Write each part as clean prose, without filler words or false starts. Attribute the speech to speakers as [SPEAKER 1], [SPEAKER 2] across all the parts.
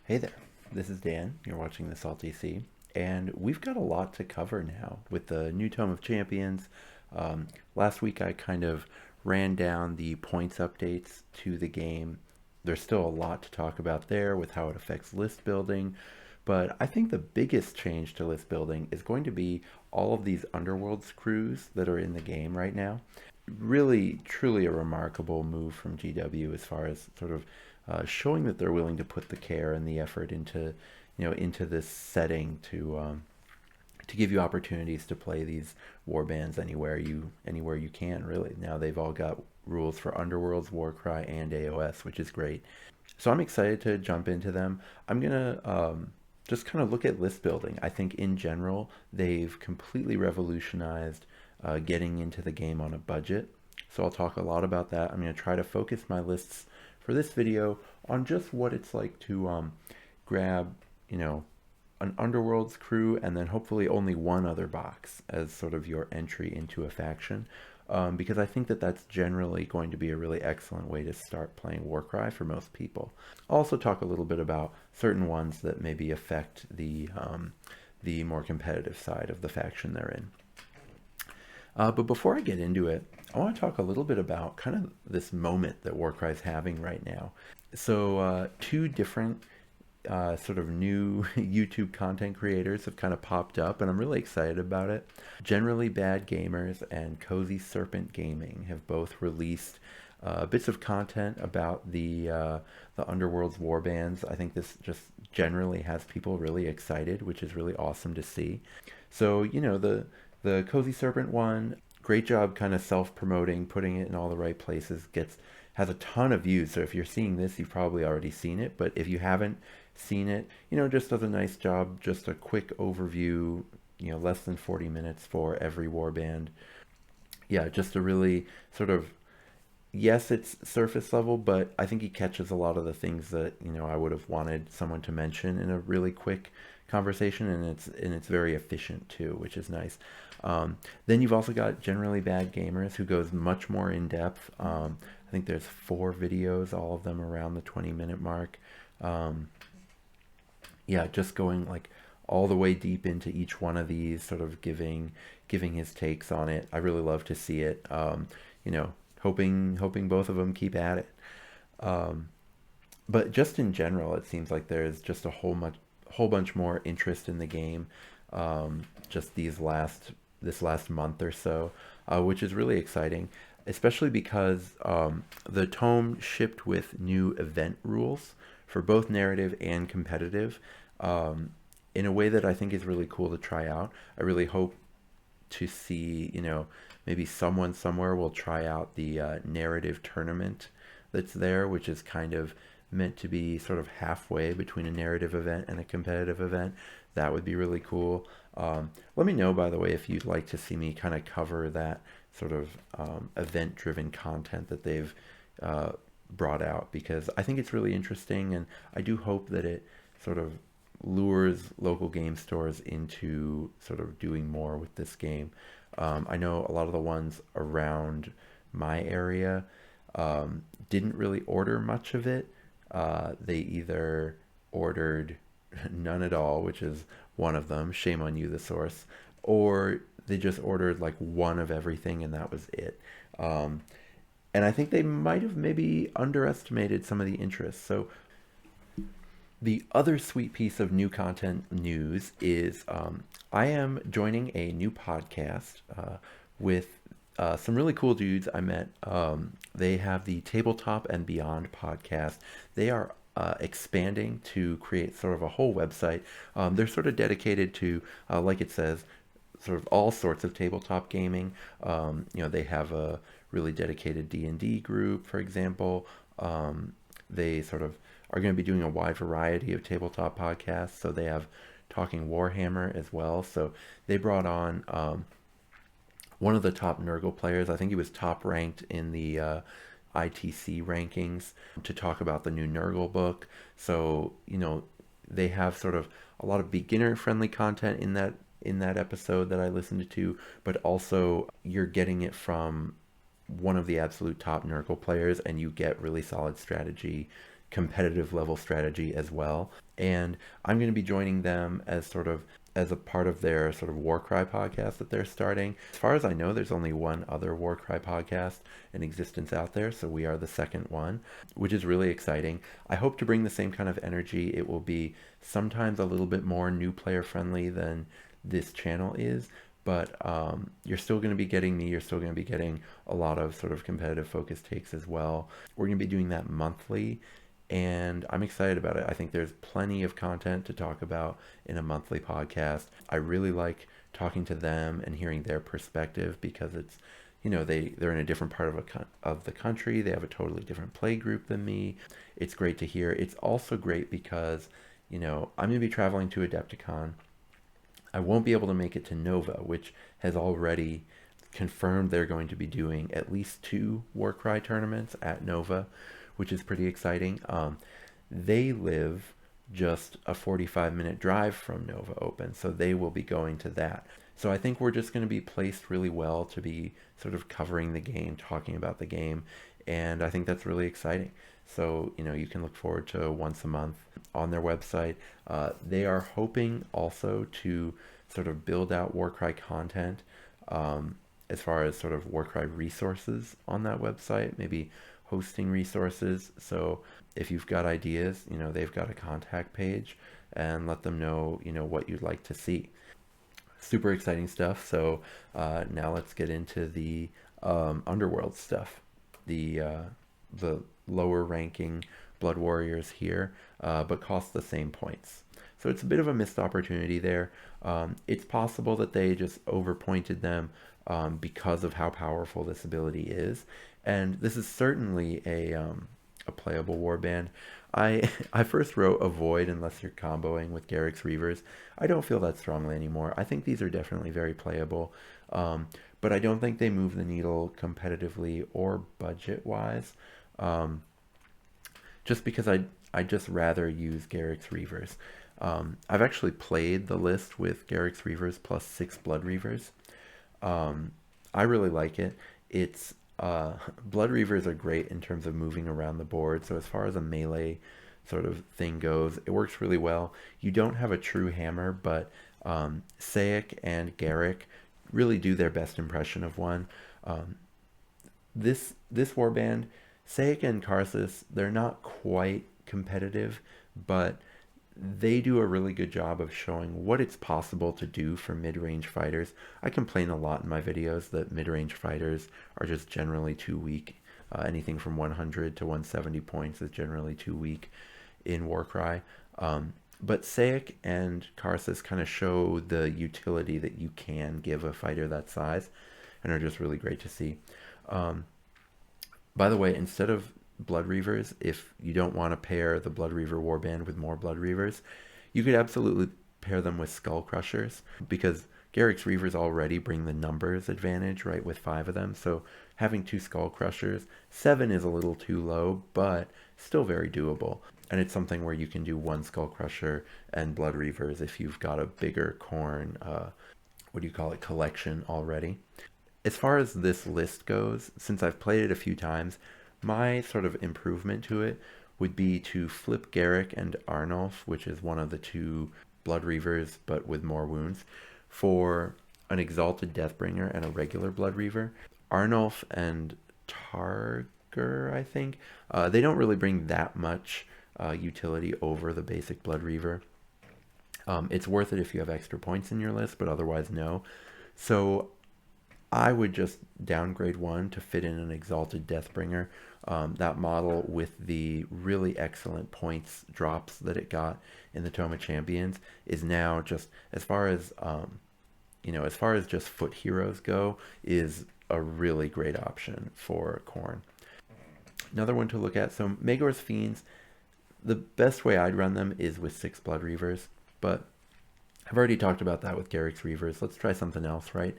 [SPEAKER 1] Hey there, this is Dan. You're watching the Salty Sea, and we've got a lot to cover now with the new Tome of Champions. Last week I kind of ran down the points updates to the game. There's still a lot to talk about there with how it affects list building, but I think the biggest change to list building is going to be all of these Underworlds crews that are in the game right now. Really, truly a remarkable move from GW as far as sort of showing that they're willing to put the care and the effort into, into this setting to give you opportunities to play these war bands anywhere you can. Really, now they've all got rules for Underworlds, Warcry, and AOS, which is great. So I'm excited to jump into them. I'm gonna just kind of look at list building. I think in general they've completely revolutionized getting into the game on a budget. So I'll talk a lot about that. I'm going to try to focus my lists for this video on just what it's like to grab, an Underworlds crew and then hopefully only one other box as sort of your entry into a faction. Because I think that that's generally going to be a really excellent way to start playing Warcry for most people. I'll also talk a little bit about certain ones that maybe affect the more competitive side of the faction they're in. But before I get into it, I want to talk a little bit about kind of this moment that Warcry is having right now. So two different sort of new YouTube content creators have kind of popped up, and I'm really excited about it. Generally Bad Gamers and Cozy Serpent Gaming have both released bits of content about the Underworlds warbands. I think this just generally has people really excited, which is really awesome to see. So, the Cozy Serpent one, great job kind of self-promoting, putting it in all the right places, has a ton of views. So if you're seeing this, you've probably already seen it. But if you haven't seen it, just does a nice job, just a quick overview, less than 40 minutes for every warband. Yeah, just a really sort of, yes, it's surface level, but I think he catches a lot of the things that, I would have wanted someone to mention in a really quick conversation, and it's very efficient too, which is nice. Then you've also got Generally Bad Gamers, who goes much more in depth. I think there's 4 videos, all of them around the 20-minute mark. Yeah, just going like all the way deep into each one of these, sort of giving his takes on it. I really love to see it. Hoping both of them keep at it. But just in general, it seems like there's just a whole bunch more interest in the game. Just this last month or so, which is really exciting, especially because the tome shipped with new event rules for both narrative and competitive, in a way that I think is really cool to try out. I really hope to see, maybe someone somewhere will try out the narrative tournament that's there, which is kind of meant to be sort of halfway between a narrative event and a competitive event. That would be really cool. Let me know, by the way, if you'd like to see me kind of cover that sort of event-driven content that they've brought out, because I think it's really interesting, and I do hope that it sort of lures local game stores into sort of doing more with this game. I know a lot of the ones around my area didn't really order much of it. They either ordered none at all, which is one of them, shame on you, the source, or they just ordered like one of everything and that was it. And I think they might have maybe underestimated some of the interest. So the other sweet piece of new content news is I am joining a new podcast with some really cool dudes I met. They have the Tabletop and Beyond podcast. They are expanding to create sort of a whole website. They're sort of dedicated to, like it says, sort of all sorts of tabletop gaming. They have a really dedicated D&D group, for example. They sort of are going to be doing a wide variety of tabletop podcasts. So they have Talking Warhammer as well. So they brought on one of the top Nurgle players. I think he was top ranked in the ITC rankings, to talk about the new Nurgle book. So, they have sort of a lot of beginner friendly content in that episode that I listened to, but also you're getting it from one of the absolute top Nurgle players, and you get really solid strategy competitive level strategy as well. And I'm going to be joining them as a part of their sort of Warcry podcast that they're starting. As far as I know, there's only one other Warcry podcast in existence out there, so we are the second one, which is really exciting. I hope to bring the same kind of energy. It will be sometimes a little bit more new player friendly than this channel is, but you're still going to be getting me. You're still going to be getting a lot of sort of competitive focused takes as well. We're going to be doing that monthly, and I'm excited about it. I think there's plenty of content to talk about in a monthly podcast. I really like talking to them and hearing their perspective because it's, they're in a different part of the country. They have a totally different play group than me. It's great to hear. It's also great because, I'm going to be traveling to Adepticon. I won't be able to make it to Nova, which has already confirmed they're going to be doing at least 2 Warcry tournaments at Nova, which is pretty exciting. They live just a 45-minute drive from Nova Open, so they will be going to that. So I think we're just going to be placed really well to be sort of covering the game, talking about the game, and I think that's really exciting. So, you can look forward to once a month on their website. They are hoping also to sort of build out Warcry content as far as sort of Warcry resources on that website, maybe hosting resources. So if you've got ideas, they've got a contact page, and let them know, what you'd like to see. Super exciting stuff. So now let's get into the Underworlds stuff. The lower ranking Blood Warriors here, but cost the same points. So it's a bit of a missed opportunity there. It's possible that they just overpointed them because of how powerful this ability is. And this is certainly a playable warband. I first wrote avoid unless you're comboing with Garrek's Reavers. I don't feel that strongly anymore. I think these are definitely very playable, but I don't think they move the needle competitively or budget-wise. Just because I just rather use Garrek's Reavers. I've actually played the list with Garrek's Reavers plus 6 Blood Reavers. I really like it. It's Blood Reavers are great in terms of moving around the board. So as far as a melee sort of thing goes, it works really well. You don't have a true hammer, but Saek and Garrek really do their best impression of one. This warband, Saek and Karsus, they're not quite competitive, but they do a really good job of showing what it's possible to do for mid-range fighters. I complain a lot in my videos that mid-range fighters are just generally too weak. Anything from 100 to 170 points is generally too weak in Warcry. But Saek and Karsus kind of show the utility that you can give a fighter that size, and are just really great to see. By the way, instead of Blood Reavers, if you don't want to pair the Blood Reaver warband with more Blood Reavers, you could absolutely pair them with Skull Crushers, because Garrek's Reavers already bring the numbers advantage, right, with 5 of them. So having 2 Skull Crushers, 7 is a little too low, but still very doable. And it's something where you can do 1 Skull Crusher and Blood Reavers if you've got a bigger Khorne, collection already. As far as this list goes, since I've played it a few times, my sort of improvement to it would be to flip Garrek and Arnulf, which is one of the 2 Blood Reavers, but with more wounds, for an Exalted Deathbringer and a regular Blood Reaver. Arnulf and Targer, I think, they don't really bring that much utility over the basic Blood Reaver. It's worth it if you have extra points in your list, but otherwise no. So I would just downgrade 1 to fit in an Exalted Deathbringer. That model with the really excellent points drops that it got in the Tome of Champions is now just, as far as just foot heroes go, is a really great option for Khorne. Another one to look at, so Maegor's Fiends, the best way I'd run them is with 6 Blood Reavers, but I've already talked about that with Garrek's Reavers. Let's try something else, right?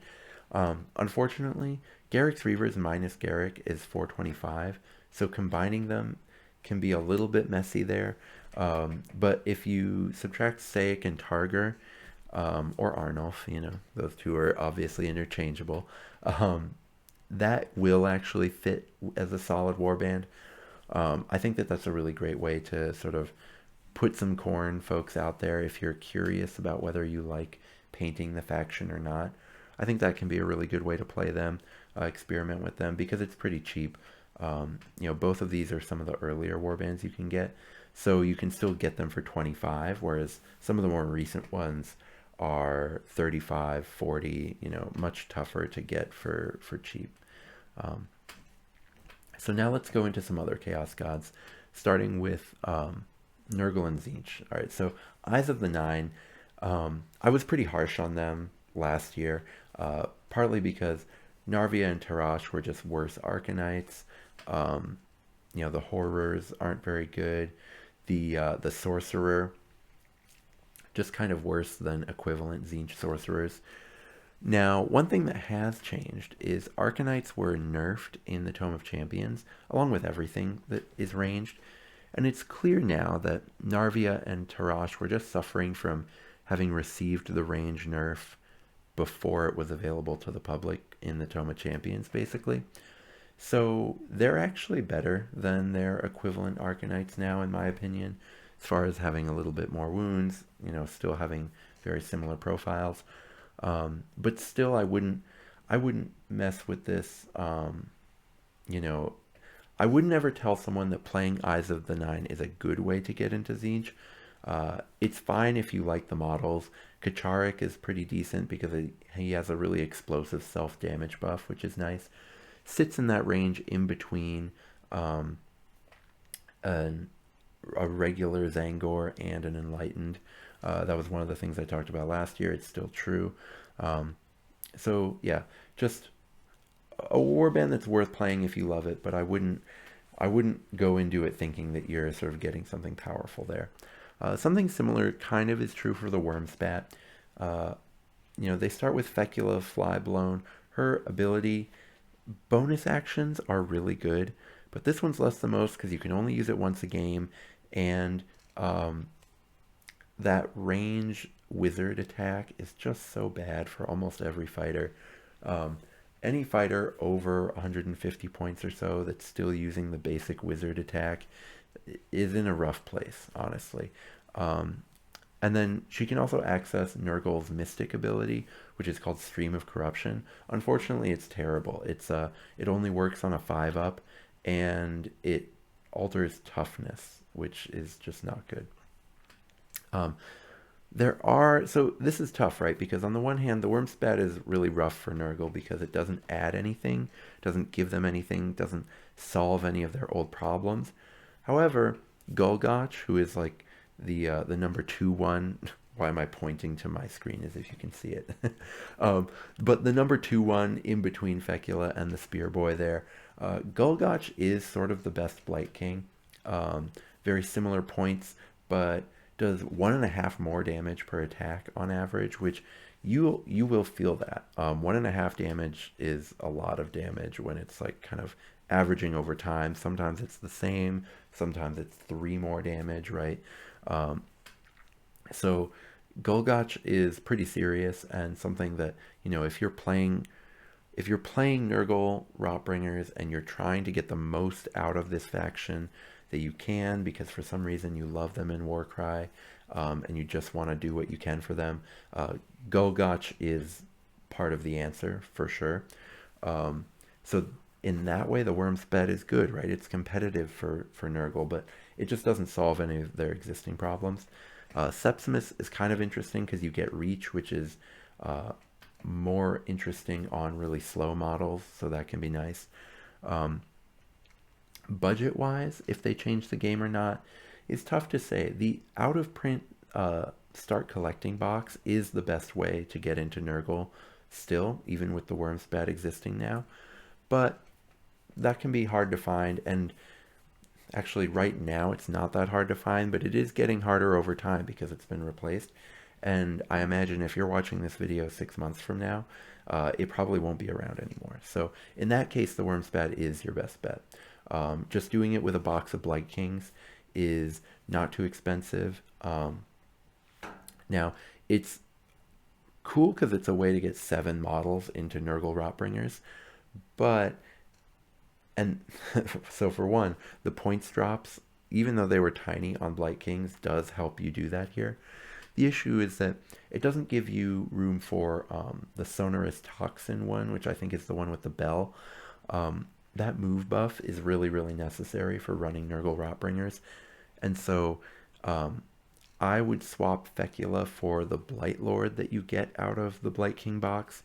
[SPEAKER 1] Unfortunately, Garrek's Reavers minus Garrek is 425, so combining them can be a little bit messy there. But if you subtract Saek and Targer, or Arnulf, those 2 are obviously interchangeable, that will actually fit as a solid warband. I think that that's a really great way to sort of put some Khorne folks out there if you're curious about whether you like painting the faction or not. I think that can be a really good way to play them, experiment with them, because it's pretty cheap. Both of these are some of the earlier warbands you can get, so you can still get them for 25, whereas some of the more recent ones are 35, 40, much tougher to get for cheap. So now let's go into some other Chaos Gods, starting with Nurgle and Tzeentch. All right, so Eyes of the Nine, I was pretty harsh on them last year, partly because Narvia and Tarash were just worse Arcanites. The Horrors aren't very good. The Sorcerer, just kind of worse than equivalent Tzeentch Sorcerers. Now, one thing that has changed is Arcanites were nerfed in the Tome of Champions, along with everything that is ranged. And it's clear now that Narvia and Tarash were just suffering from having received the range nerf before it was available to the public in the Tome of Champions, basically. So they're actually better than their equivalent Arcanites now, in my opinion, as far as having a little bit more wounds, still having very similar profiles. But still, I wouldn't mess with this. I wouldn't ever tell someone that playing Eyes of the Nine is a good way to get into Tzeentch. It's fine if you like the models. Kacharek is pretty decent because he has a really explosive self-damage buff, which is nice. Sits in that range in between a regular Zangor and an Enlightened. That was one of the things I talked about last year. It's still true. So yeah, just a warband that's worth playing if you love it, but I wouldn't go into it thinking that you're sort of getting something powerful there. Something similar kind of is true for the Wormspat. They start with Fecula Flyblown. Her ability bonus actions are really good, but this one's less than most because you can only use it once a game, and that range wizard attack is just so bad for almost every fighter. Any fighter over 150 points or so that's still using the basic wizard attack is in a rough place, honestly. And then she can also access Nurgle's Mystic ability, which is called Stream of Corruption. Unfortunately, it's terrible. It only works on a 5-up, and it alters toughness, which is just not good. So this is tough, right? Because on the one hand, the Wormspat is really rough for Nurgle because it doesn't add anything, doesn't give them anything, doesn't solve any of their old problems. However, Golgotch, who is like the number 2/1, why am I pointing to my screen as if you can see it? But the number 2/1 in between Fecula and the Spear Boy there, Golgotch is sort of the best Blight King. Very similar points, but does 1.5 more damage per attack on average, which you will feel that. 1.5 damage is a lot of damage when it's like kind of averaging over time. Sometimes it's the same, sometimes it's 3 more damage, right? So Golgotch is pretty serious, and something that, if you're playing Nurgle Rotbringers and you're trying to get the most out of this faction that you can, because for some reason you love them in Warcry, and you just want to do what you can for them, Golgotch is part of the answer for sure. So in that way, the Wormspat is good, right? It's competitive for Nurgle, but it just doesn't solve any of their existing problems. Sepsimus is kind of interesting because you get Reach, which is more interesting on really slow models, so that can be nice. Budget-wise, if they change the game or not, is tough to say. The out-of-print start collecting box is the best way to get into Nurgle still, even with the Wormspat existing now. But that can be hard to find, and actually right now it's not that hard to find, but it is getting harder over time because it's been replaced. And I imagine if you're watching this video 6 months from now, it probably won't be around anymore. So in that case, the Wormspat is your best bet. Just doing it with a box of Blight Kings is not too expensive. Now, it's cool because it's a way to get 7 models into Nurgle Rotbringers, but And so for one, the points drops, even though they were tiny on Blight Kings, does help you do that here. The issue is that it doesn't give you room for the Sonorous Toxin one, which I think is the one with the bell. That move buff is really, really necessary for running Nurgle Rotbringers. And so I would swap Fecula for the Blight Lord that you get out of the Blight King box,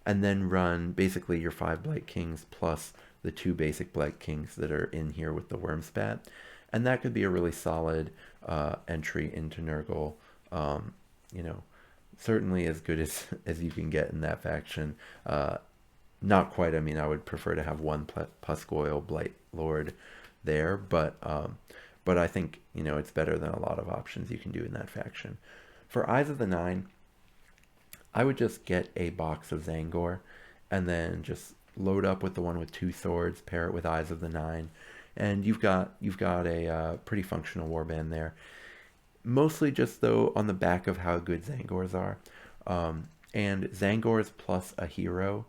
[SPEAKER 1] and then run basically your 5 Blight Kings plus the 2 basic Blight Kings that are in here with the Wormspat. And that could be a really solid entry into Nurgle. You know, certainly as good as you can get in that faction. Not quite. I mean, I would prefer to have one Puscoil Blight Lord there, but I think, you know, it's better than a lot of options you can do in that faction. For Eyes of the Nine, I would just get a box of Zangor and then just load up with the one with 2 swords, pair it with Eyes of the Nine, and you've got a pretty functional warband there. Mostly just, though, on the back of how good Zangors are. And Zangors plus a hero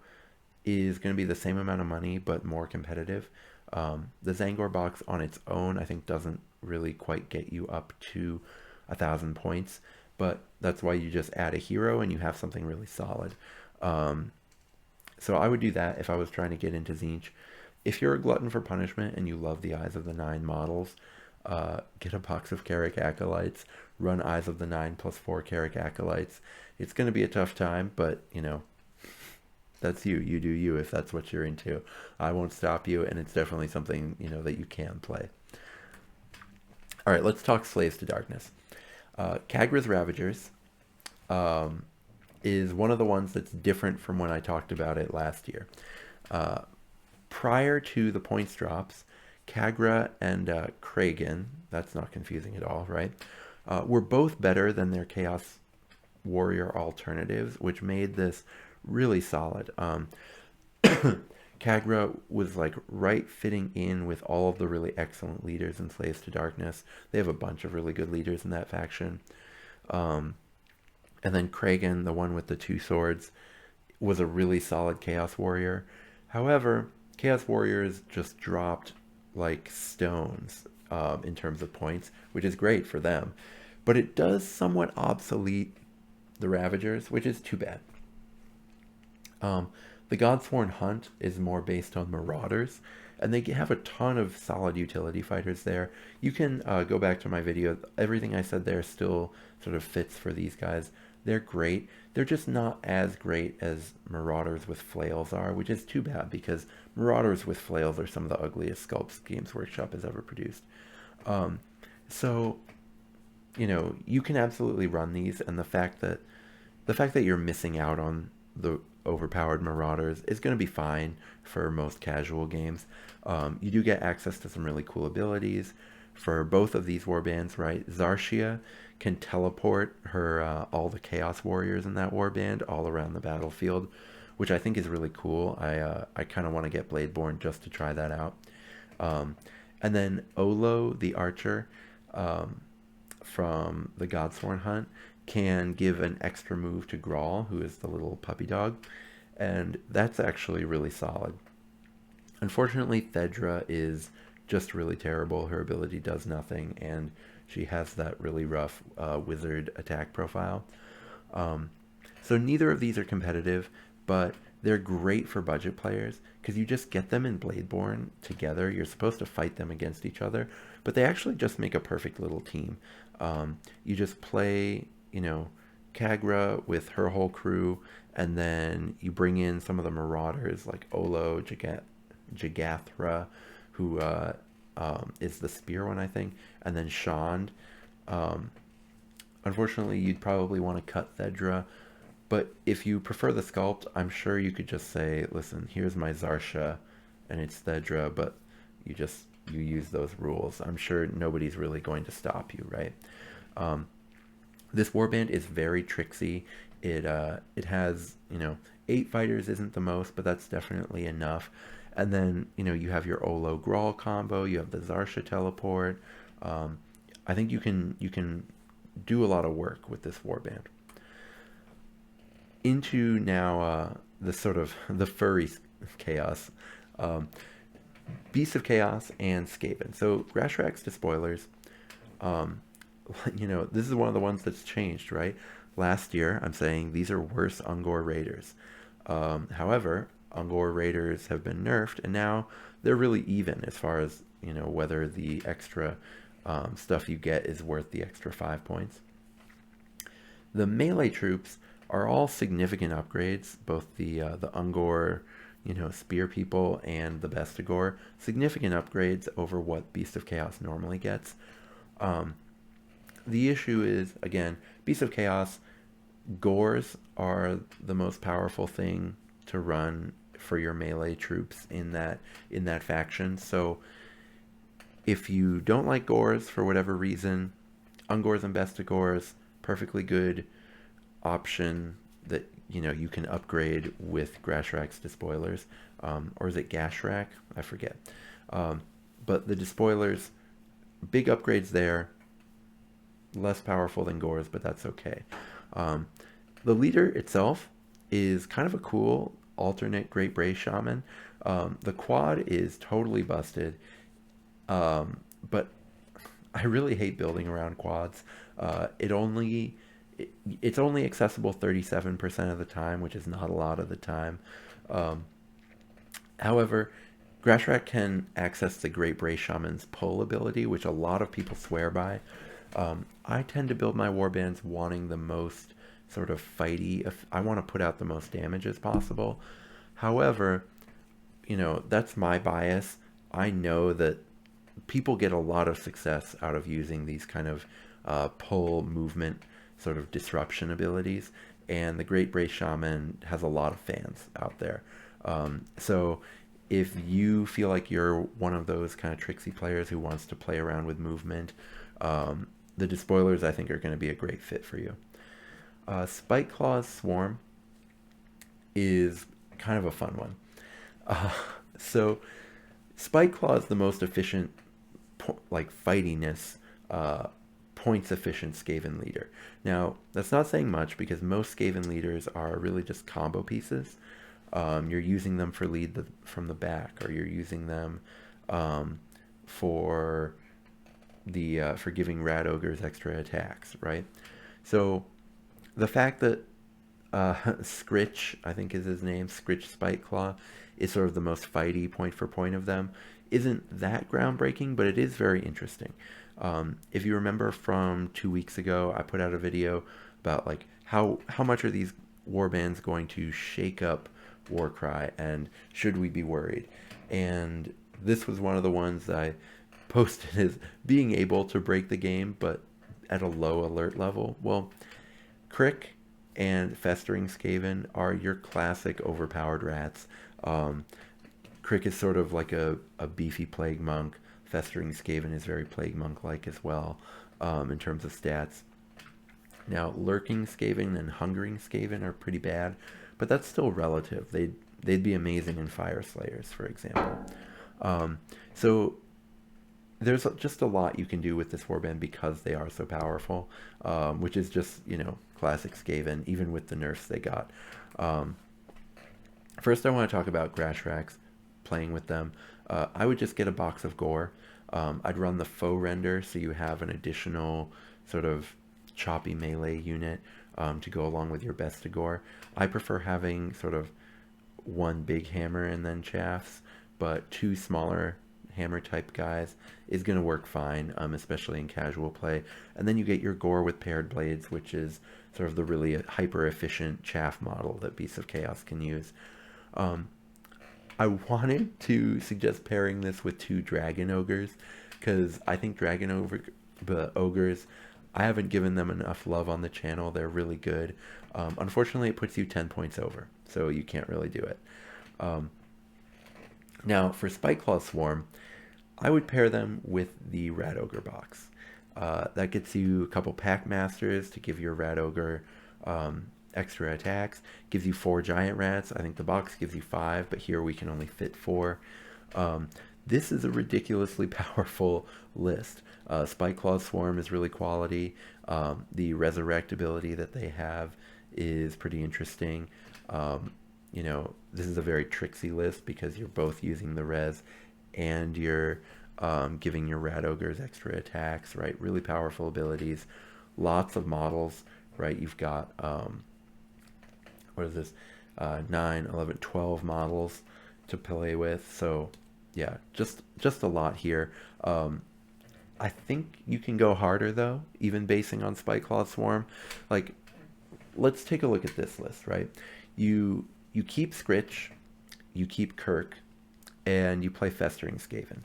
[SPEAKER 1] is going to be the same amount of money, but more competitive. The Zangor box on its own, I think, doesn't really quite get you up to 1,000 points, but that's why you just add a hero and you have something really solid. So I would do that if I was trying to get into Tzeentch. If you're a glutton for punishment and you love the Eyes of the Nine models, get a box of Garrek Acolytes, run Eyes of the Nine plus 4 Garrek Acolytes. It's going to be a tough time, but, you know, that's you. You do you if that's what you're into. I won't stop you, and it's definitely something, you know, that you can play. All right, let's talk Slaves to Darkness. Khagra's Ravagers is one of the ones that's different from when I talked about it last year. Prior to the points drops, Khagra and Kragan, that's not confusing at all, right? Were both better than their Chaos Warrior alternatives, which made this really solid. Khagra was like right fitting in with all of the really excellent leaders in Slaves to Darkness. They have a bunch of really good leaders in that faction. And then Kragan, the one with the 2 swords, was a really solid Chaos Warrior. However, Chaos Warriors just dropped like stones in terms of points, which is great for them. But it does somewhat obsolete the Ravagers, which is too bad. The Godsworn Hunt is more based on Marauders, and they have a ton of solid utility fighters there. You can go back to my video. Everything I said there still sort of fits for these guys. They're great. They're just not as great as Marauders with Flails are, which is too bad because Marauders with Flails are some of the ugliest sculpts Games Workshop has ever produced. So, you know, you can absolutely run these, and the fact that you're missing out on the overpowered Marauders is going to be fine for most casual games. You do get access to some really cool abilities for both of these warbands, right? Zarshia can teleport her all the Chaos Warriors in that warband all around the battlefield, which I think is really cool. I kind of want to get Bladeborn just to try that out. And then Olo, the archer from the Godsworn Hunt, can give an extra move to Grawl, who is the little puppy dog, and that's actually really solid. Unfortunately, Thedra is just really terrible. Her ability does nothing, and she has that really rough wizard attack profile. So neither of these are competitive, but they're great for budget players because you just get them in Bladeborn together. You're supposed to fight them against each other, but they actually just make a perfect little team. You just play, you know, Khagra with her whole crew, and then you bring in some of the Marauders like Olo, Jagathra, who is the spear one, I think, and then Shand. Unfortunately, you'd probably want to cut Thedra, but if you prefer the sculpt, I'm sure you could just say, listen, here's my Zarsha, and it's Thedra, but you use those rules. I'm sure nobody's really going to stop you, right? This warband is very tricksy. It has, you know, 8 fighters isn't the most, but that's definitely enough. And then, you know, you have your Olo Grawl combo, you have the Zarsha teleport. I think you can do a lot of work with this warband. Into now the sort of the furry chaos. Beasts of Chaos and Skaven. So Grashrax Despoilers, this is one of the ones that's changed, right? Last year, I'm saying these are worse Ungor Raiders. However, Ungor Raiders have been nerfed, and now they're really even as far as, whether the extra stuff you get is worth the extra 5 points. The melee troops are all significant upgrades, both the Ungor, spear people and the Bestigor, significant upgrades over what Beast of Chaos normally gets. The issue is, again, Beast of Chaos, Gors are the most powerful thing to run for your melee troops in that faction. So if you don't like Gors for whatever reason, Ungors and Bestigors, perfectly good option that you can upgrade with Grashrax Despoilers, or is it Gashrak? I forget. But the Despoilers, big upgrades there. Less powerful than Gors, but that's okay. The leader itself is kind of a cool alternate Great Bray Shaman. The quad is totally busted, but I really hate building around quads. It's only accessible 37% of the time, which is not a lot of the time. However, Grashrak can access the Great Bray Shaman's pull ability, which a lot of people swear by. I tend to build my warbands wanting the most sort of fighty. I want to put out the most damage as possible. However, that's my bias. I know that people get a lot of success out of using these kind of pull movement sort of disruption abilities, and the Great Bray Shaman has a lot of fans out there. So if you feel like you're one of those kind of tricksy players who wants to play around with movement, the Despoilers I think are going to be a great fit for you. Spikeclaw's Swarm is kind of a fun one. So Spikeclaw is the most efficient, fightiness, points efficient Skaven leader. Now, that's not saying much because most Skaven leaders are really just combo pieces. You're using them for lead from the back, or you're using them for giving Rat Ogres extra attacks, right? So the fact that Scritch, I think is his name, Scritch Spikeclaw, is sort of the most fighty point for point of them isn't that groundbreaking, but it is very interesting. If you remember from 2 weeks ago, I put out a video about how much are these warbands going to shake up Warcry, and should we be worried? And this was one of the ones that I posted as being able to break the game, but at a low alert level. Well, Crick and Festering Skaven are your classic overpowered rats. Crick is sort of like a beefy Plague Monk. Festering Skaven is very Plague Monk-like as well, in terms of stats. Now, Lurking Skaven and Hungering Skaven are pretty bad, but that's still relative. They'd be amazing in Fire Slayers, for example. So there's just a lot you can do with this warband because they are so powerful, which is just, classic Skaven, even with the nerfs they got. First, I want to talk about Grashrax, playing with them. I would just get a box of Gore. I'd run the faux render, so you have an additional sort of choppy melee unit to go along with your Bestigor. I prefer having sort of one big hammer and then chaffs, but two smaller hammer type guys is going to work fine, especially in casual play. And then you get your Gore with paired blades, which is sort of the really hyper efficient chaff model that Beasts of Chaos can use. I wanted to suggest pairing this with two Dragon Ogres, because I think Ogres, I haven't given them enough love on the channel. They're really good. Unfortunately, it puts you 10 points over, so you can't really do it. Now, for Spikeclaw Swarm, I would pair them with the Rat Ogre box. That gets you a couple Pack Masters to give your Rat Ogre extra attacks. Gives you 4 Giant Rats. I think the box gives you 5, but here we can only fit 4. This is a ridiculously powerful list. Spikeclaw Swarm is really quality. The Resurrect ability that they have is pretty interesting. This is a very tricksy list because you're both using the res and you're giving your rat ogres extra attacks, right? Really powerful abilities, lots of models, right? You've got what is this, 9, 11, 12 models to play with. So yeah, just a lot here. I think you can go harder though, even basing on Spiteclaw Swarm. Like, let's take a look at this list, right? You keep Scritch, you keep Kirk, and you play Festering Skaven.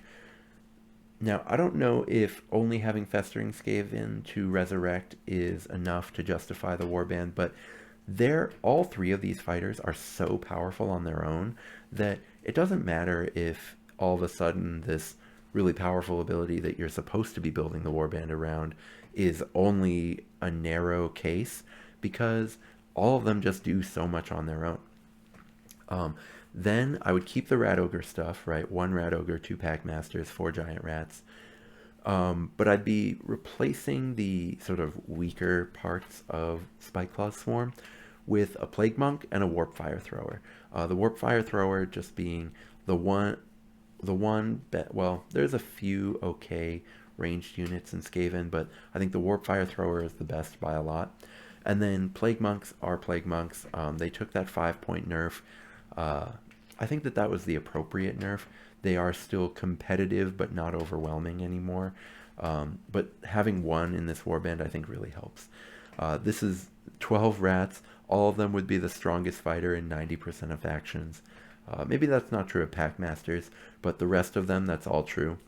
[SPEAKER 1] Now, I don't know if only having Festering Skaven to resurrect is enough to justify the Warband, but all three of these fighters are so powerful on their own that it doesn't matter if all of a sudden this really powerful ability that you're supposed to be building the Warband around is only a narrow case, because all of them just do so much on their own. Then I would keep the Rat Ogre stuff, right? 1 Rat Ogre, 2 Pack Masters, 4 Giant Rats. But I'd be replacing the sort of weaker parts of Spiteclaw Swarm with a Plague Monk and a Warp Fire Thrower. The Warp Fire Thrower just being well, there's a few okay ranged units in Skaven, but I think the Warp Fire Thrower is the best by a lot. And then Plague Monks are Plague Monks. They took that 5-point nerf. I think that was the appropriate nerf. They are still competitive, but not overwhelming anymore. But having 1 in this warband, I think, really helps. This is 12 rats. All of them would be the strongest fighter in 90% of factions. Maybe that's not true of Pack Masters, but the rest of them, that's all true.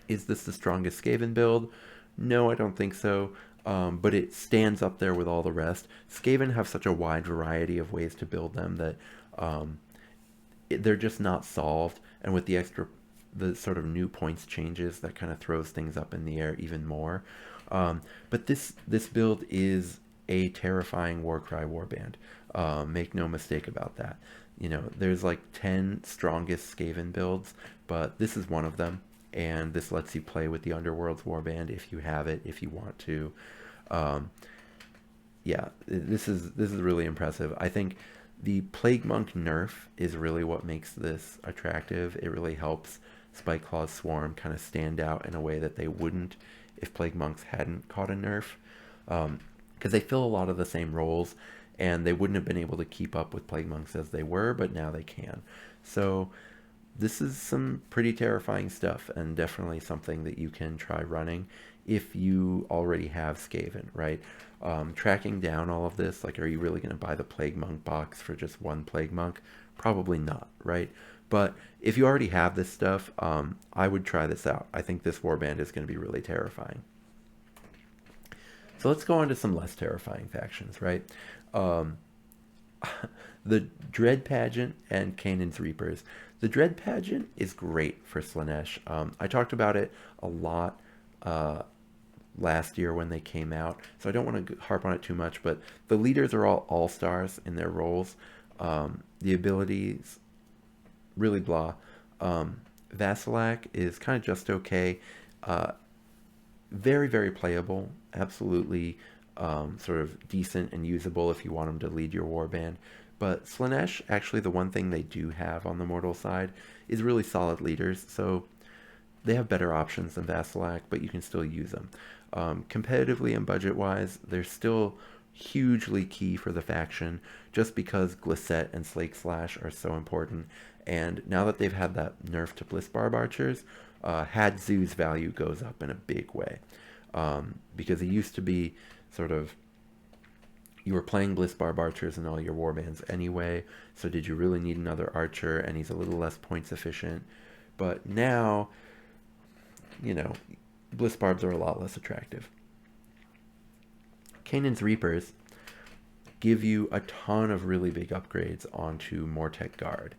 [SPEAKER 1] Is this the strongest Skaven build? No, I don't think so. But it stands up there with all the rest. Skaven have such a wide variety of ways to build them that they're just not solved. And with the sort of new points changes, that kind of throws things up in the air even more. But this build is a terrifying Warcry warband. Make no mistake about that. You know, there's like 10 strongest Skaven builds, but this is one of them. And this lets you play with the Underworlds warband if you have it, if you want to. Yeah, this is really impressive. I think the Plague Monk nerf is really what makes this attractive. It really helps Spiteclaw's Swarm kind of stand out in a way that they wouldn't if Plague Monks hadn't caught a nerf. Because they fill a lot of the same roles, and they wouldn't have been able to keep up with Plague Monks as they were, but now they can. So this is some pretty terrifying stuff, and definitely something that you can try running if you already have Skaven, right? Tracking down all of this, like, are you really going to buy the Plague Monk box for just 1 Plague Monk? Probably not, right? But if you already have this stuff, I would try this out. I think this warband is going to be really terrifying. So let's go on to some less terrifying factions, right? The Dread Pageant and Canaan's Reapers. The Dread Pageant is great for Slaanesh. I talked about it a lot last year when they came out, so I don't want to harp on it too much, but the leaders are all stars in their roles. The abilities, really blah. Vasilak is kind of just okay. Very, very playable. Absolutely sort of decent and usable if you want him to lead your warband. But Slaanesh, actually, the one thing they do have on the mortal side is really solid leaders. So they have better options than Vasilak, but you can still use them. Competitively and budget-wise, they're still hugely key for the faction, just because Glissette and Slake Slash are so important. And now that they've had that nerf to Blissbarb Archers, Hadzu's value goes up in a big way. Because it used to be sort of, you were playing Blissbarb Archers in all your warbands anyway, so did you really need another archer? And he's a little less points efficient. But now, you know, Blissbarbs are a lot less attractive. Canaan's Reapers give you a ton of really big upgrades onto Mortek Guard.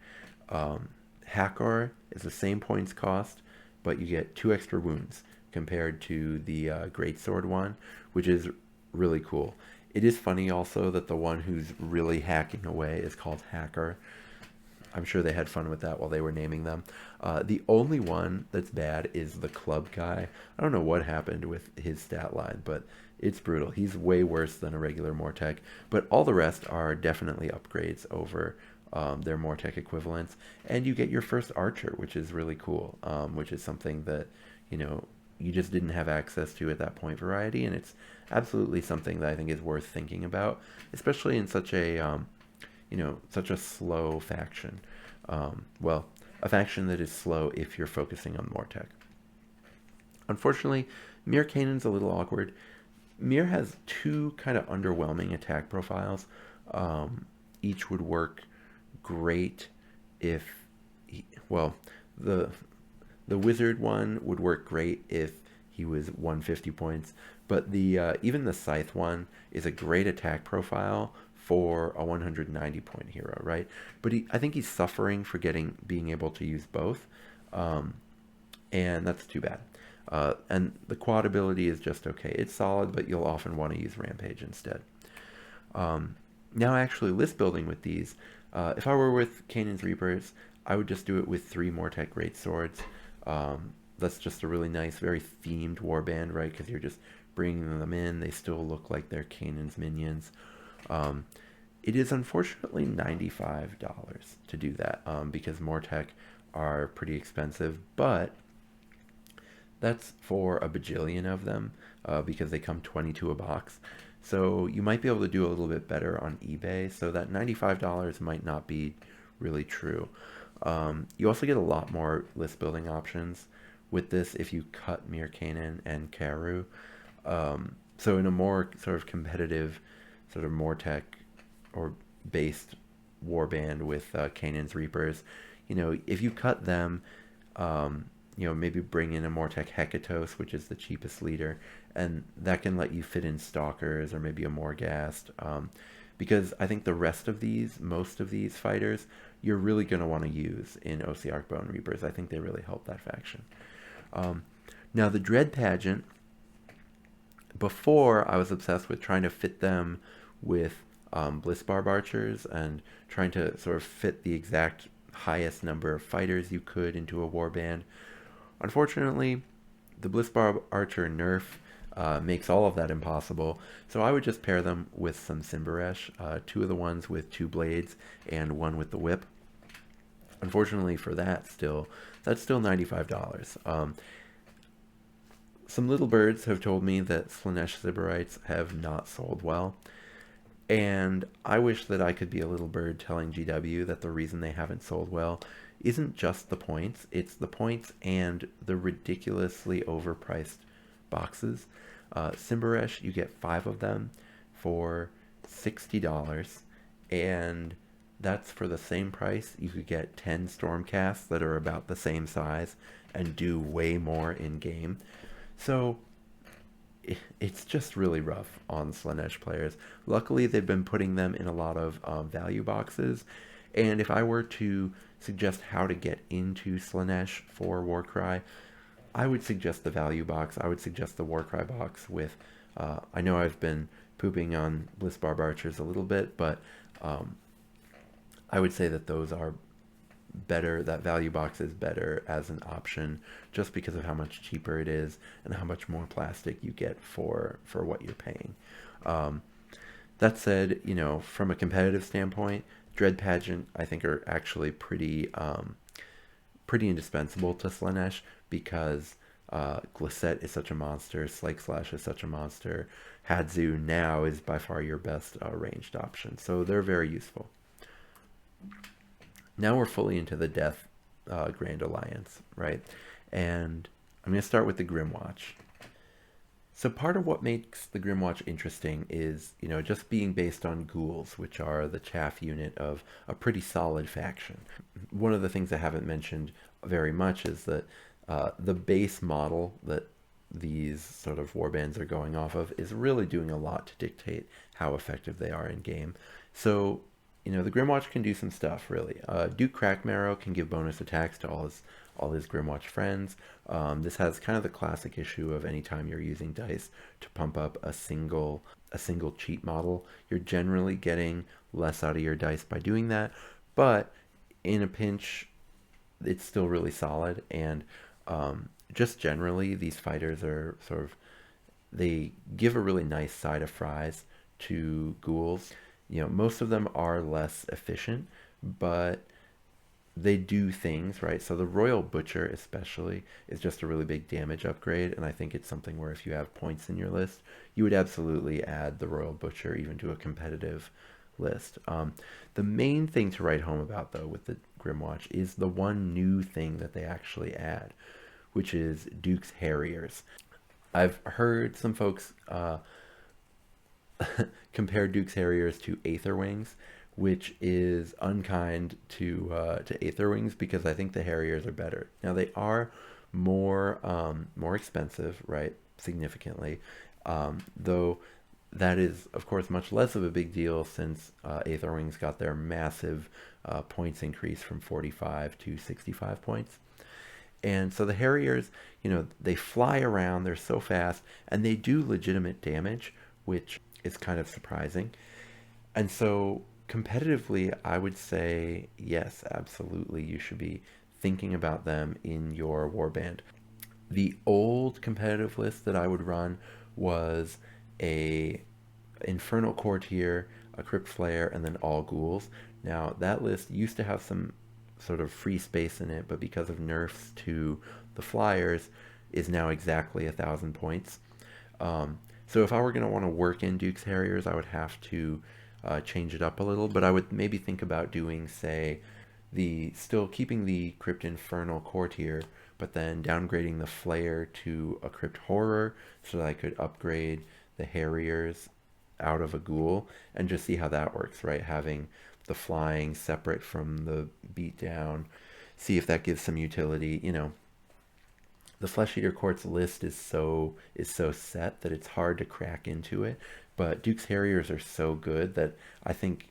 [SPEAKER 1] Hackor is the same points cost, but you get 2 extra wounds compared to the Greatsword one, which is really cool. It is funny also that the one who's really hacking away is called Hacker. I'm sure they had fun with that while they were naming them. The only one that's bad is the club guy. I don't know what happened with his stat line, but it's brutal. He's way worse than a regular Mortek. But all the rest are definitely upgrades over their Mortek equivalents, and you get your first archer, which is really cool, which is something that, you know, you just didn't have access to at that point variety, and it's absolutely something that I think is worth thinking about, especially in such a, you know, such a slow faction. Well, a faction that is slow if you're focusing on Mortek. Unfortunately, Mir Kanan's a little awkward. Mir has two kind of underwhelming attack profiles. Each would work great if, well, the wizard one would work great if he was 150 points, but the even the scythe one is a great attack profile for a 190 point hero, right? But I think he's suffering for being able to use both, and that's too bad. And the quad ability is just okay. It's solid, but you'll often want to use Rampage instead. Now actually list building with these, if I were with Kanan's Reapers, I would just do it with 3 Mortek Greatswords. That's just a really nice, very themed warband, right? Because you're just bringing them in. They still look like they're Kanan's minions. It is unfortunately $95 to do that, because Mortek are pretty expensive, but that's for a bajillion of them, because they come 22 a box. So you might be able to do a little bit better on eBay. So that $95 might not be really true. You also get a lot more list building options with this if you cut Mir Kanan and Karu. So in a more sort of competitive, sort of Mortek or based warband with Kanan's Reapers, you know, if you cut them, you know, maybe bring in a Mortek Hekatos, which is the cheapest leader, and that can let you fit in Stalkers or maybe a Morghast, because I think the rest of these, most of these fighters, you're really going to want to use in Ossiarch Bone Reapers. I think they really help that faction. Now the Dread Pageant, before I was obsessed with trying to fit them with Blissbarb Archers and trying to sort of fit the exact highest number of fighters you could into a warband. Unfortunately, the Blissbarb Archer nerf makes all of that impossible, so I would just pair them with some Symbaresh, 2 of the ones with 2 blades and 1 with the whip. Unfortunately for that, that's still $95. Some little birds have told me that Slaanesh Sybarites have not sold well, and I wish that I could be a little bird telling GW that the reason they haven't sold well isn't just the points, it's the points and the ridiculously overpriced boxes. Symbaresh, you get 5 of them for $60, and that's for the same price. You could get 10 Stormcasts that are about the same size and do way more in game. So it's just really rough on Slaanesh players. Luckily, they've been putting them in a lot of value boxes, and if I were to suggest how to get into Slaanesh for Warcry, I would suggest the value box. I would suggest the Warcry box with, I know I've been pooping on Blissbarb Archers a little bit, but I would say that those are better, that value box is better as an option just because of how much cheaper it is and how much more plastic you get for what you're paying. That said, you know, from a competitive standpoint, Dread Pageant I think are actually pretty indispensable to Slaanesh, because Glisset is such a monster, Slake Slash is such a monster, Hadzu now is by far your best ranged option, so they're very useful. Now we're fully into the Death Grand Alliance, right? And I'm going to start with the Grimwatch. So part of what makes the Grimwatch interesting is, you know, just being based on ghouls, which are the chaff unit of a pretty solid faction. One of the things I haven't mentioned very much is that the base model that these sort of warbands are going off of is really doing a lot to dictate how effective they are in game. So, you know, the Grimwatch can do some stuff, really. Duke Crackmarrow can give bonus attacks to all his Grimwatch friends. This has kind of the classic issue of anytime you're using dice to pump up a single cheat model, you're generally getting less out of your dice by doing that, but in a pinch, it's still really solid. And just generally, these fighters are sort of, they give a really nice side of fries to ghouls. You know, most of them are less efficient, but they do things, right? So the Royal Butcher especially is just a really big damage upgrade, and I think it's something where if you have points in your list, you would absolutely add the Royal Butcher even to a competitive list. The main thing to write home about, though, with the Grimwatch is the one new thing that they actually add, which is Duke's Harriers. I've heard some folks compare Duke's Harriers to Aether Wings, which is unkind to Aether Wings because I think the Harriers are better. Now they are more expensive, right? Significantly, though that is of course much less of a big deal since Aether Wings got their massive points increase from 45 to 65 points. And so the Harriers, they fly around, they're so fast, and they do legitimate damage, which is kind of surprising. And so competitively, I would say, yes, absolutely, you should be thinking about them in your warband. The old competitive list that I would run was a Infernal Courtier, a Crypt Flare, and then all ghouls. Now, that list used to have some sort of free space in it, but because of nerfs to the flyers, is now exactly 1,000 points. So if I were going to want to work in Duke's Harriers, I would have to change it up a little, but I would maybe think about doing, say, still keeping the Crypt Infernal Courtier, but then downgrading the Flare to a Crypt Horror so that I could upgrade the Harriers out of a Ghoul and just see how that works, right? Having the flying separate from the beatdown, see if that gives some utility. The Flesh Eater Court's list is so set that it's hard to crack into it, but Duke's Harriers are so good that I think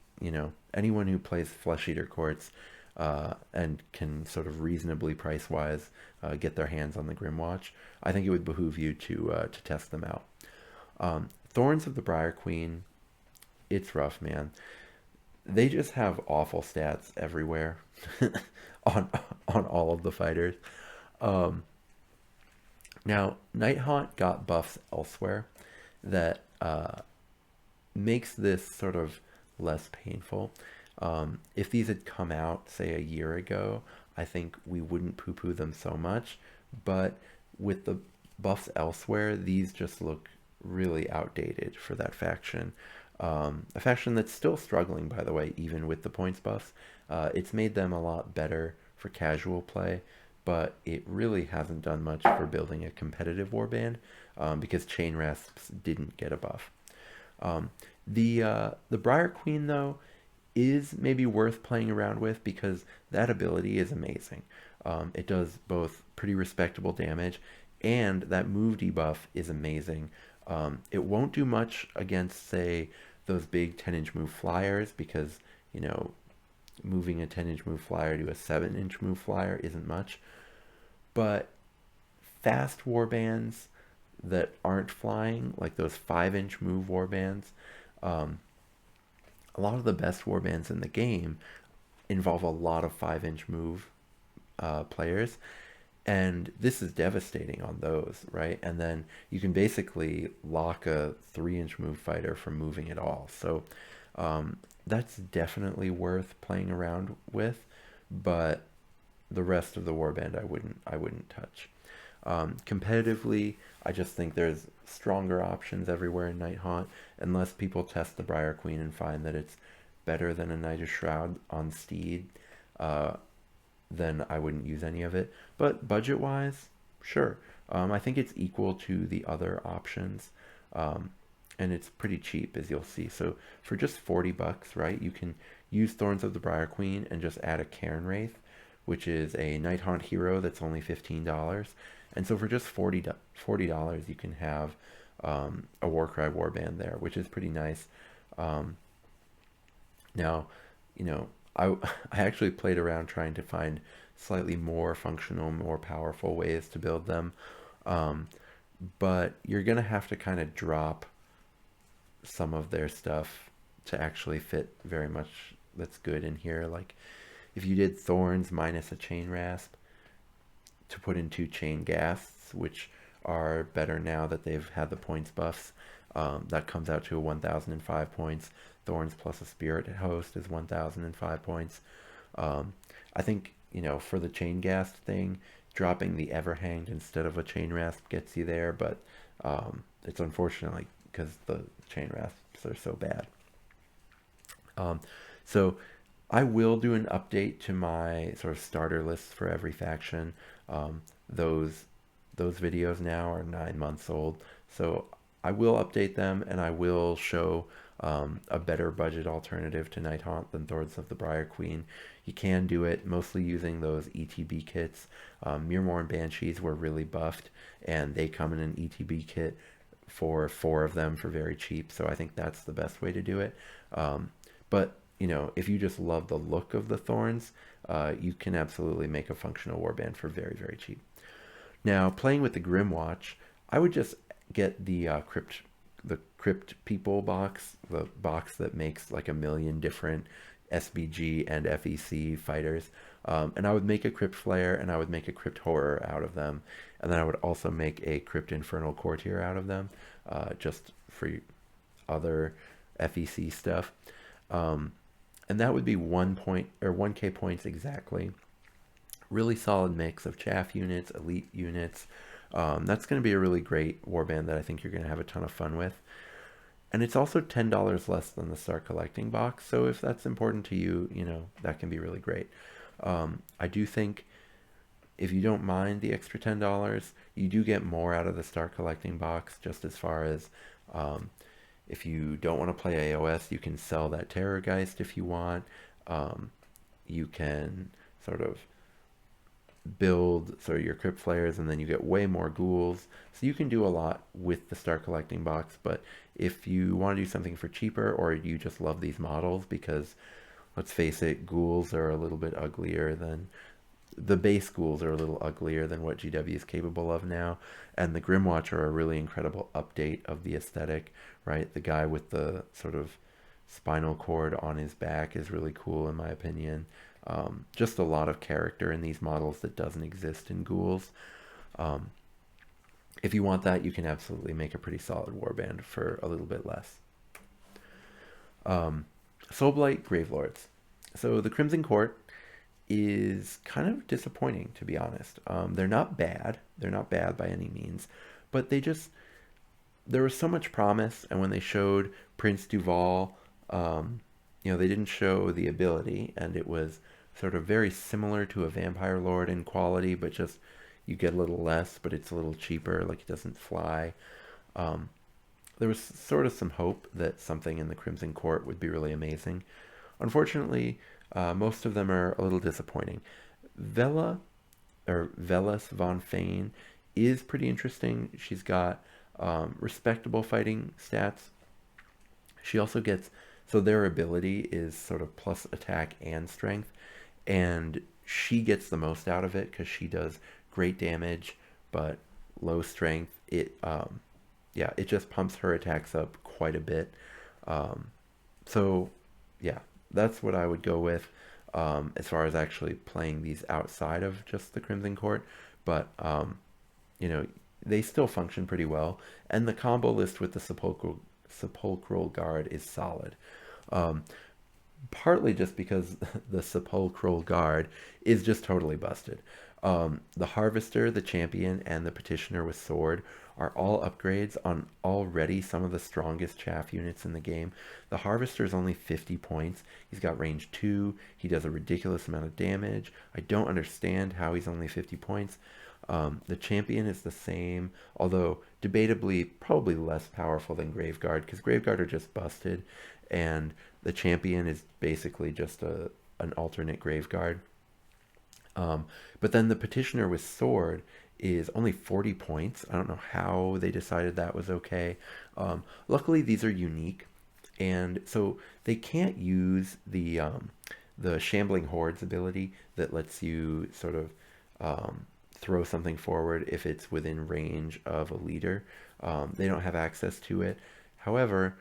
[SPEAKER 1] anyone who plays Flesh Eater Courts and can sort of reasonably price wise get their hands on the Grimwatch, I think it would behoove you to test them out. Thorns of the Briar Queen, it's rough, man. They just have awful stats everywhere on all of the fighters. Now, Nighthaunt got buffs elsewhere that makes this sort of less painful. If these had come out, say, a year ago, I think we wouldn't poo-poo them so much. But with the buffs elsewhere, these just look really outdated for that faction. A faction that's still struggling, by the way, even with the points buffs. It's made them a lot better for casual play, but it really hasn't done much for building a competitive warband because Chain Rasps didn't get a buff. The Briar Queen, though, is maybe worth playing around with because that ability is amazing. It does both pretty respectable damage, and that move debuff is amazing. It won't do much against, say, those big 10-inch move flyers because, moving a 10-inch move flyer to a 7-inch move flyer isn't much. But fast warbands that aren't flying, like those 5-inch move warbands, a lot of the best warbands in the game involve a lot of 5-inch move players. And this is devastating on those, right? And then you can basically lock a 3-inch move fighter from moving at all. So that's definitely worth playing around with, but the rest of the warband I wouldn't touch. Competitively, I just think there's stronger options everywhere in Nighthaunt, unless people test the Briar Queen and find that it's better than a Knight of Shroud on Steed. Then I wouldn't use any of it. But budget-wise, sure. I think it's equal to the other options, and it's pretty cheap, as you'll see. So for just $40, right, you can use Thorns of the Briar Queen and just add a Cairn Wraith, which is a Nighthaunt hero that's only $15. And so for just $40, you can have a Warcry warband there, which is pretty nice. Now, I actually played around trying to find slightly more functional, more powerful ways to build them. But you're going to have to kind of drop some of their stuff to actually fit very much that's good in here. Like if you did Thorns minus a Chain Rasp to put in 2 Chain Ghasts, which are better now that they've had the points buffs, That comes out to a 1005 points. Thorns plus a Spirit Host is 1005 points. I think, for the Chain Ghast thing, dropping the Everhanged instead of a Chain Rasp gets you there, but it's unfortunately because the Chain Rasps are so bad. So I will do an update to my sort of starter lists for every faction. Those videos now are 9 months old, so I will update them, and I will show a better budget alternative to Nighthaun than Thorns of the Briar Queen. You can do it mostly using those ETB kits. Mirmor and Banshees were really buffed, and they come in an ETB kit for 4 of them for very cheap, so I think that's the best way to do it. But if you just love the look of the Thorns, you can absolutely make a functional warband for very, very cheap. Now, playing with the Grimwatch, I would just get the Crypt People box, the box that makes like 1 million different SBG and FEC fighters, and I would make a Crypt Flare, and I would make a Crypt Horror out of them, and then I would also make a Crypt Infernal Courtier out of them, just for other FEC stuff. And that would be 1K points exactly. Really solid mix of chaff units, elite units. That's going to be a really great warband that I think you're going to have a ton of fun with. And it's also $10 less than the Start Collecting box, so if that's important to you, that can be really great. I do think if you don't mind the extra $10, you do get more out of the Start Collecting box, just as far as if you don't want to play AOS, you can sell that Terrorgeist if you want. You can sort of build your Crypt Flayers, and then you get way more ghouls. So you can do a lot with the Start Collecting box, but if you want to do something for cheaper, or you just love these models, because let's face it, ghouls are a little bit uglier than the base ghouls are a little uglier than what GW is capable of now, and the Grimwatch are a really incredible update of the aesthetic, right? The guy with the sort of spinal cord on his back is really cool in my opinion. Just a lot of character in these models that doesn't exist in ghouls. If you want that, you can absolutely make a pretty solid warband for a little bit less. Soulblight Gravelords. So the Crimson Court is kind of disappointing, to be honest. They're not bad. They're not bad by any means, but there was so much promise, and when they showed Prince Duval, they didn't show the ability, and it was sort of very similar to a Vampire Lord in quality, but just you get a little less, but it's a little cheaper, like it doesn't fly. There was sort of some hope that something in the Crimson Court would be really amazing. Unfortunately, most of them are a little disappointing. Velas von Fane is pretty interesting. She's got respectable fighting stats. She also gets, so their ability is sort of plus attack and strength, and she gets the most out of it because she does great damage but low strength. It just pumps her attacks up quite a bit. So yeah, that's what I would go with as far as actually playing these outside of just the Crimson Court, but they still function pretty well, and the combo list with the Sepulchral Guard is solid. Partly just because the Sepulchral Guard is just totally busted. The Harvester, the Champion, and the Petitioner with Sword are all upgrades on already some of the strongest chaff units in the game. The Harvester is only 50 points. He's got range 2. He does a ridiculous amount of damage. I don't understand how he's only 50 points. The Champion is the same, although debatably probably less powerful than Graveguard, because Graveguard are just busted, and the Champion is basically just an alternate Graveguard. But then the Petitioner with Sword is only 40 points. I don't know how they decided that was okay. Luckily, these are unique, and so they can't use the Shambling Hordes ability that lets you sort of throw something forward if it's within range of a leader. They don't have access to it. However,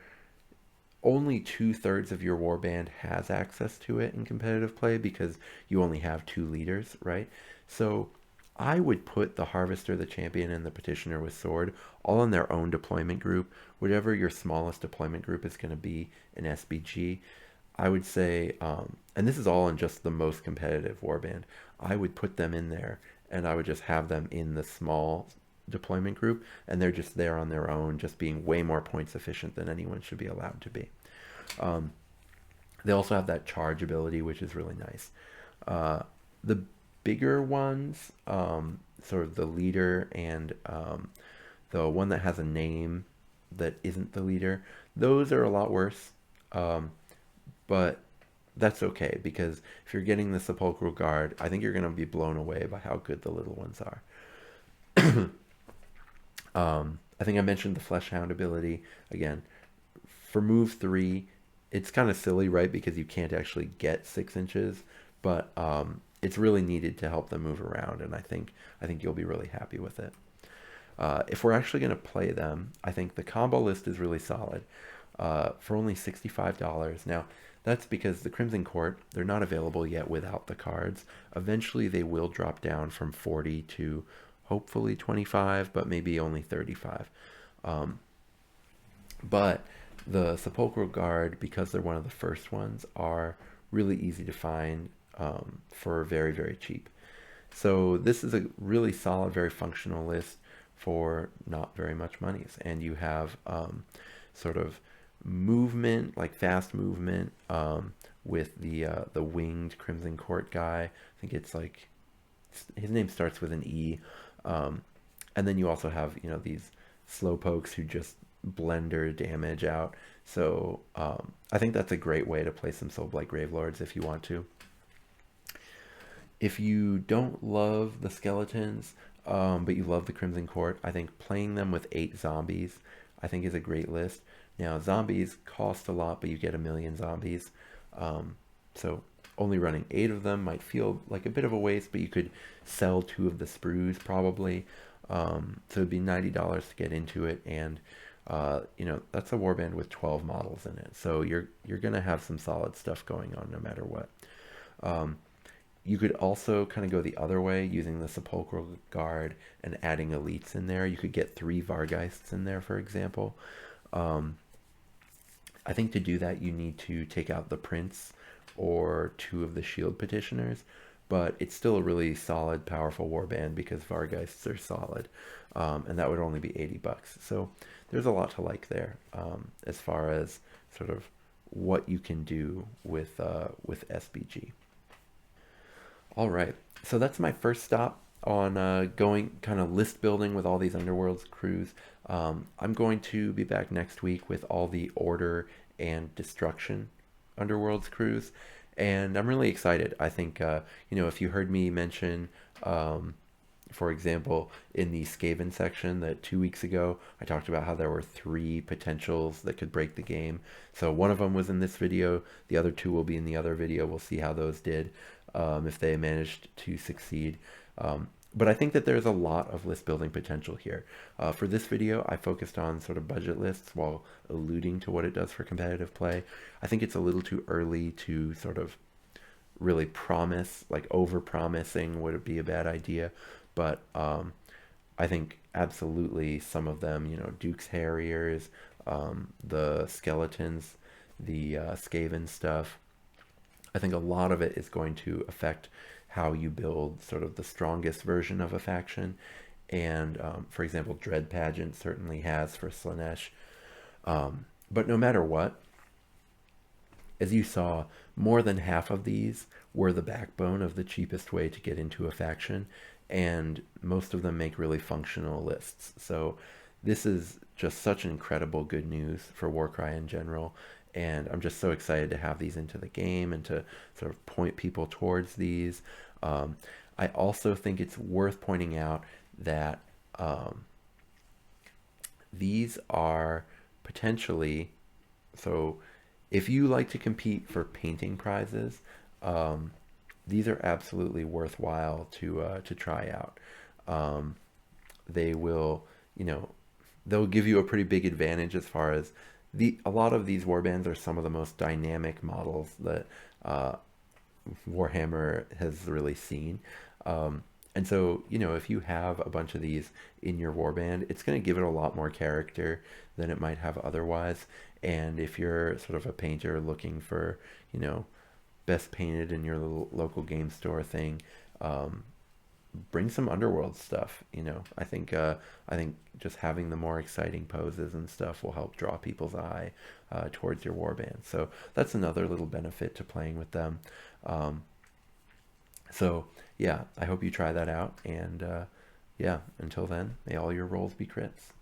[SPEAKER 1] only 2/3 of your warband has access to it in competitive play because you only have 2 leaders, right? So I would put the Harvester, the Champion, and the Petitioner with Sword all in their own deployment group. Whatever your smallest deployment group is going to be in SBG, I would say, and this is all in just the most competitive warband, I would put them in there and I would just have them in the small deployment group, and they're just there on their own, just being way more points efficient than anyone should be allowed to be. They also have that charge ability, which is really nice. The bigger ones, sort of the leader and the one that has a name that isn't the leader, those are a lot worse. But that's okay, because if you're getting the Sepulchral Guard, I think you're going to be blown away by how good the little ones are. I think I mentioned the Fleshhound ability. Again, for move 3, it's kind of silly, right? Because you can't actually get 6 inches, but it's really needed to help them move around, and I think you'll be really happy with it. If we're actually going to play them, I think the combo list is really solid for only $65. Now, that's because the Crimson Court, they're not available yet without the cards. Eventually, they will drop down from 40 to hopefully 25, but maybe only 35. But the Sepulchral Guard, because they're one of the first ones, are really easy to find for very, very cheap. So this is a really solid, very functional list for not very much monies. And you have sort of movement, like fast movement, with the winged Crimson Court guy. I think it's like, his name starts with an E. And then you also have, these slowpokes who just blender damage out. So I think that's a great way to play some Soulblight Gravelords if you want to. If you don't love the skeletons, but you love the Crimson Court, I think playing them with 8 zombies, I think is a great list. Now, zombies cost a lot, but you get 1,000,000 zombies. So only running 8 of them might feel like a bit of a waste, but you could sell 2 of the sprues probably. So it'd be $90 to get into it, and that's a warband with 12 models in it. So you're gonna have some solid stuff going on no matter what. You could also kind of go the other way using the Sepulchral Guard and adding elites in there. You could get 3 Vargheists in there, for example. I think to do that you need to take out the Prince or 2 of the Shield Petitioners, but it's still a really solid, powerful warband because Vargheists are solid, and that would only be $80. So there's a lot to like there as far as sort of what you can do with SBG. All right, so that's my first stop on going kind of list building with all these Underworlds crews. I'm going to be back next week with all the Order and Destruction Underworlds crews, and I'm really excited. I think, if you heard me mention, for example, in the Skaven section that 2 weeks ago, I talked about how there were 3 potentials that could break the game. So one of them was in this video. The other 2 will be in the other video. We'll see how those did, if they managed to succeed. But I think that there's a lot of list building potential here. For this video, I focused on sort of budget lists while alluding to what it does for competitive play. I think it's a little too early to sort of really promise, like over-promising would be a bad idea. But I think absolutely some of them, Duke's Harriers, the Skeletons, the Skaven stuff, I think a lot of it is going to affect how you build sort of the strongest version of a faction. And for example, Dread Pageant certainly has for Slaanesh. But no matter what, as you saw, more than half of these were the backbone of the cheapest way to get into a faction, and most of them make really functional lists. So this is just such incredible good news for Warcry in general, and I'm just so excited to have these into the game and to sort of point people towards these. I also think it's worth pointing out that these are potentially, so if you like to compete for painting prizes, these are absolutely worthwhile to try out. They will, they'll give you a pretty big advantage as far as a lot of these warbands are some of the most dynamic models that Warhammer has really seen. And so, you know, if you have a bunch of these in your warband, it's going to give it a lot more character than it might have otherwise. And if you're sort of a painter looking for, you know, best painted in your little local game store thing, um, bring some Underworld stuff. You know, I think just having the more exciting poses and stuff will help draw people's eye towards your warband. So that's another little benefit to playing with them. Um, so yeah, I hope you try that out. And yeah, until then, may all your rolls be crits.